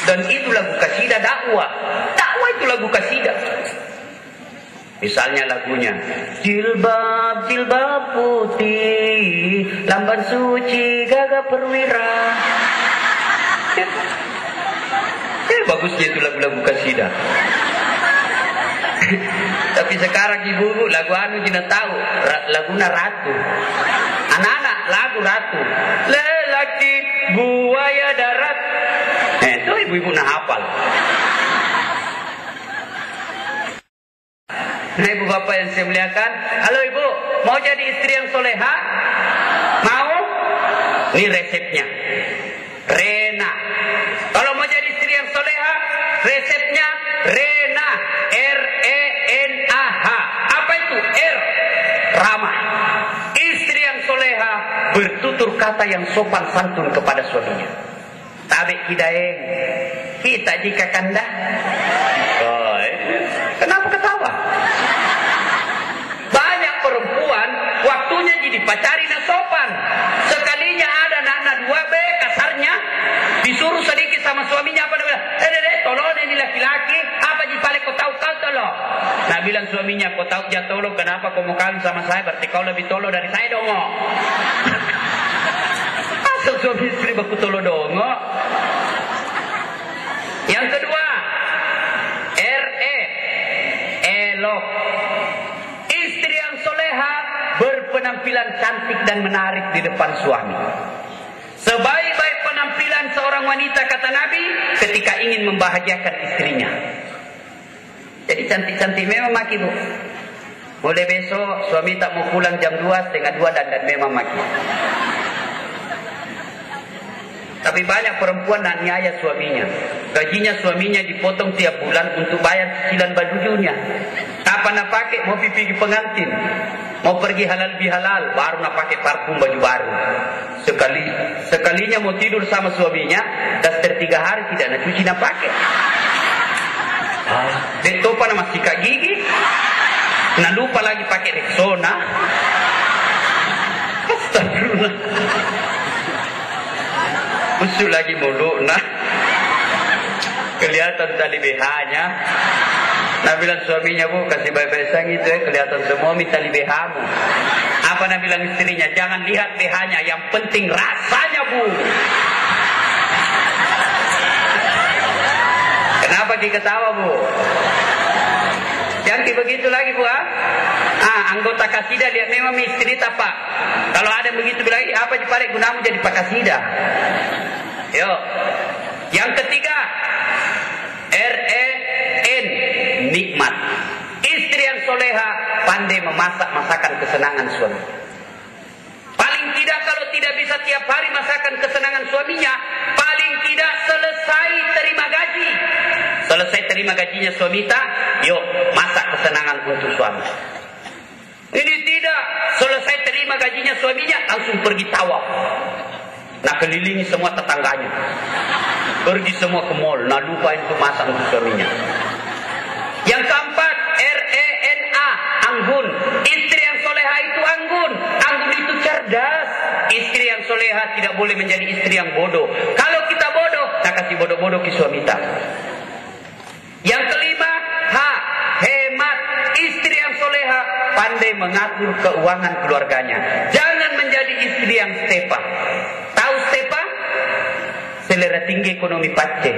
Dan itu lagu kasidah dakwah. Dakwah itu lagu kasidah. Misalnya lagunya, jilbab jilbab putih, lamban suci gagah perwira. Bagusnya itu lagu-lagu kasidah. Tapi sekarang ibu lagu anu tidak tahu, laguna ratu. Anak-anak lagu ratu. Lelaki buaya darat. Itu ibu-ibu nah hafal. Nah ibu bapak yang saya muliakan, halo ibu, mau jadi istri yang soleha? Mau? Ini resepnya. Rena. Kalau mau jadi istri yang soleha, resepnya Rena. R-E-N-A-H. Apa itu? R. Ramah. Istri yang soleha bertutur kata yang sopan santun kepada suaminya. Tabe kidaeng, kita jika kanda. Kenapa ketawa? Banyak perempuan waktunya jadi pacari na sopan. Sekalinya ada anak-anak 2B kasarnya, disuruh sedikit sama suaminya apa namanya? Tolong ini laki-laki, apa jipale kau tahu kau tolong? Nah bilang suaminya, kau tahu dia tolong, kenapa kau mau kawin sama saya? Berarti kau lebih tolong dari saya dong. Asal suami istri baku tolong dong. Yang kedua, elok. Istri yang soleha berpenampilan cantik dan menarik di depan suami. Sebaik-baik penampilan seorang wanita, kata Nabi, ketika ingin membahagiakan istrinya. Jadi cantik-cantik memang maki bu. Mulai besok suami tak mau pulang jam 2:30 dan memang maki. Tapi banyak perempuan nak niaya suaminya. Gajinya suaminya dipotong tiap bulan untuk bayar cicilan bajunya. Kapan nak pakai? Mau pergi pengantin, mau pergi halal bihalal, baru nak pakai parfum baju baru. Sekalinya mau tidur sama suaminya, daster 3 hari tidak nak cuci nak pakai. Detopa nama sikat gigi, nak lupa lagi pakai Rexona. Astagfirullah. Usul lagi mulu, nah kelihatan tali BH-nya. Nah bilang suaminya, bu kasih bayi-bayi sang itu kelihatan semua tali BH-mu. Apa nah bilang istrinya, jangan lihat BH-nya, yang penting rasanya bu. Kenapa kita ketawa bu? Jangan begitu lagi bu. Anggota kasidah lihat memang istri apa. Kalau ada begitu bilang, apa dibalik gunamu jadi pak kasidah? Yo. Yang ketiga, R-E-N, nikmat. Istri yang soleha pandai memasak masakan kesenangan suami. Paling tidak kalau tidak bisa tiap hari masakan kesenangan suaminya, paling tidak selesai terima gaji. Selesai terima gajinya suami tak, yuk masak kesenangan untuk suami. Ini tidak, selesai terima gajinya suaminya langsung pergi tawaf. Nah kelilingi semua tetangganya, pergi semua ke mall, nah lupa itu masak untuk suaminya. Yang keempat, R-E-N-A, anggun. Istri yang soleha itu anggun. Anggun itu cerdas. Istri yang soleha tidak boleh menjadi istri yang bodoh. Kalau kita bodoh, nah kasih bodoh-bodoh ke suami kita. Yang kelima, hemat. Istri yang soleha pandai mengatur keuangan keluarganya. Jangan menjadi istri yang stepa. Tahu stepa? Selera tinggi ekonomi pace.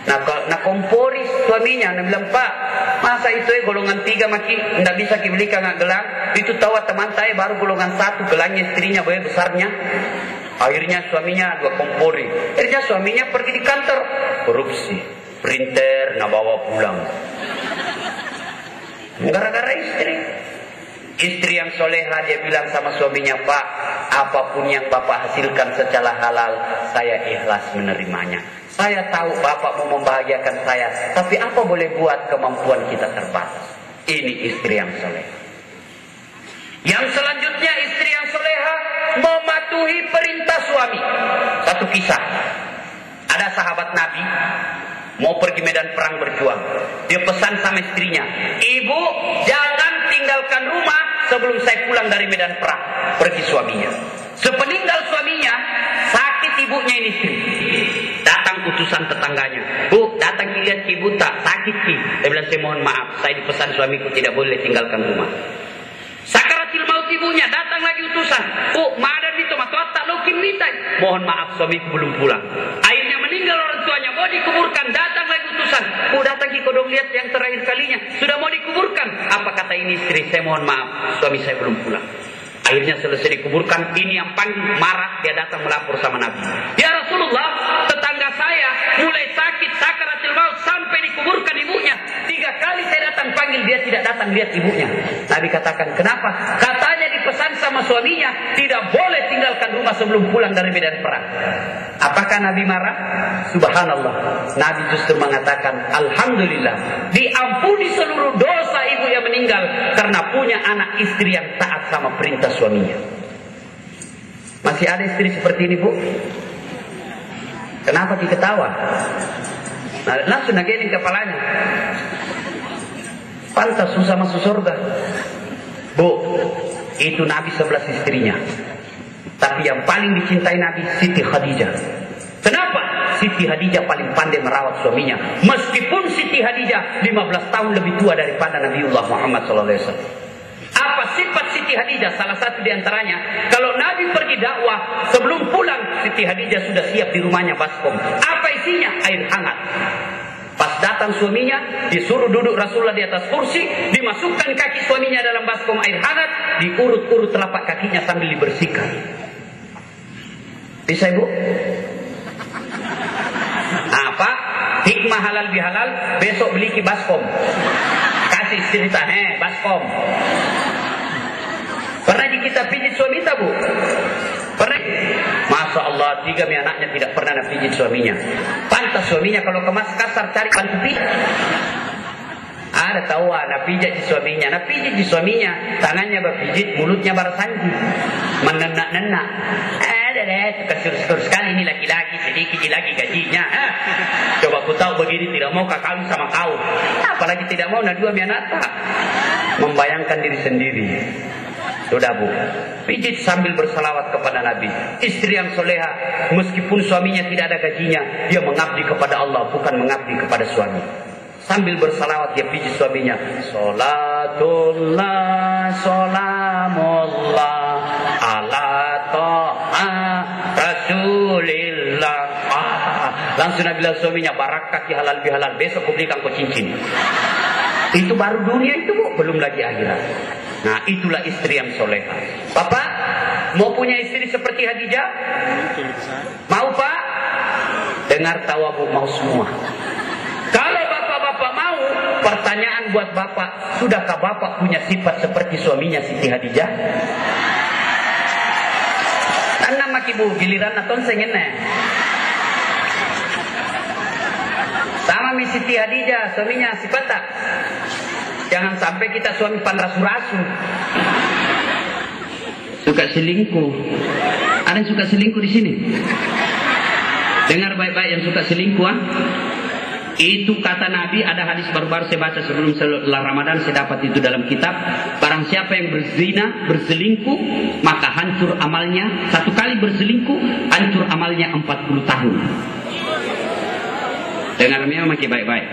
Nah kompori suaminya, nah bilang, Pak, masa itu golongan 3 maki tidak bisa dibelikan gelang. Itu tahu teman saya baru golongan 1, gelangnya istrinya besarnya. Akhirnya suaminya 2 kompori. Akhirnya suaminya pergi di kantor, korupsi, printer, nah bawa pulang. Gara-gara istri. Istri yang soleha dia bilang sama suaminya, Pak, apapun yang Bapak hasilkan secara halal, saya ikhlas menerimanya. Saya tahu Bapak mau membahagiakan saya, tapi apa boleh buat, kemampuan kita terbatas. Ini istri yang soleha. Yang selanjutnya, istri yang soleha mematuhi perintah suami. Satu kisah. Ada sahabat Nabi mau pergi medan perang berjuang. Dia pesan sama istrinya, ibu jangan tinggalkan rumah sebelum saya pulang dari medan perang. Pergi suaminya. Sepeninggal suaminya, sakit ibu ibunya ini istri. Datang utusan tetangganya. Bu, datang lihat ibu tak sakit ki. Dia bilang, saya mohon maaf, saya dipesan suamiku tidak boleh tinggalkan rumah. Sakaratil maut ibunya, datang lagi utusan. Bu, madan itu matoat tak lokin mitai. Mohon maaf, suamiku belum pulang. Akhirnya meninggal orang tuanya, mau dikuburkan, datang lagi utusan. Bu, datang ki kodong lihat yang terakhir kalinya, sudah mau dikuburkan. Apa kata ini istri? Saya mohon maaf, suami saya belum pulang. Akhirnya selesai dikuburkan, ini yang paling marah, dia datang melapor sama Nabi. Ya Rasulullah, tetangga saya mulai sakit sakaratil maut sampai dikuburkan ibunya. 3 kali saya datang panggil, dia tidak datang lihat ibunya. Nabi katakan, kenapa? Katanya dipesan sama suaminya, tidak boleh tinggalkan rumah sebelum pulang dari medan perang. Apakah Nabi marah? Subhanallah. Nabi justru mengatakan, Alhamdulillah, diampuni seluruh dosa ibu yang meninggal karena punya anak istri yang taat sama perintah suaminya. Masih ada istri seperti ini, Bu? Kenapa diketawa? Nah, langsung nagenin kepalanya. Pantas susah masuk surga. Bu, itu Nabi 11 istrinya. Tapi yang paling dicintai Nabi Siti Khadijah. Kenapa? Siti Khadijah paling pandai merawat suaminya. Meskipun Siti Khadijah 15 tahun lebih tua daripada Nabiullah Muhammad SAW. Apa sifat Siti Khadijah? Salah satu di antaranya, kalau Nabi pergi dakwah, sebelum pulang Siti Khadijah sudah siap di rumahnya baskom. Apa isinya? Air hangat. Pas datang suaminya, disuruh duduk Rasulullah di atas kursi, dimasukkan kaki suaminya dalam baskom air hangat, diurut-urut telapak kakinya sambil dibersihkan. Bisa Ibu? Apa? Hikmah halal bihalal, besok beli ki baskom. Kasih cerita, baskom. Pernah kita pijit suami tak, Bu? Pernah? Masya Allah, 3 anaknya tidak pernah pijit suaminya. Pantas suaminya kalau kemas kasar cari bantu pijit. Ada tahu, nak pijit di suaminya. Nak pijit di suaminya, tangannya berpijit, mulutnya bersanji. Menenak-nenak. Ada deh, kesur-kesur sekali ini laki-laki, sedikit lagi gajinya. Coba ku tahu begini tidak mau kawin sama kau. Apalagi tidak mau nak 2 anak tak. Membayangkan diri sendiri. Sudah Bu, pijit sambil bersalawat kepada Nabi. Istri yang soleha, meskipun suaminya tidak ada gajinya, dia mengabdi kepada Allah, bukan mengabdi kepada suami. Sambil bersalawat dia pijit suaminya. Salatullah, salamullah, ala ta'a Rasulillah. Langsung Nabi bilang suaminya, barakah ki halal bihalal, besok ku belikan kau cincin. Itu baru dunia itu, Bu, belum lagi akhirat. Nah, itulah istri yang soleha. Bapak, mau punya istri seperti Khadijah? Mau, Pak? Dengar tawa, Bu, mau semua. Kalau bapak-bapak mau, pertanyaan buat bapak, sudahkah bapak punya sifat seperti suaminya Siti Khadijah? Tanam maki Bu, giliran atau sengene. Sama mi Siti Khadijah, suaminya sifat tak? Jangan sampai kita suami panrasu-rasu. Suka selingkuh. Ada yang suka selingkuh di sini? Dengar baik-baik yang suka selingkuh. Itu kata Nabi, ada hadis baru-baru saya baca sebelum Ramadan, saya dapat itu dalam kitab. Barang siapa yang berzina, berselingkuh, maka hancur amalnya. 1 kali berselingkuh, hancur amalnya 40 tahun. Dengar memang makin baik-baik.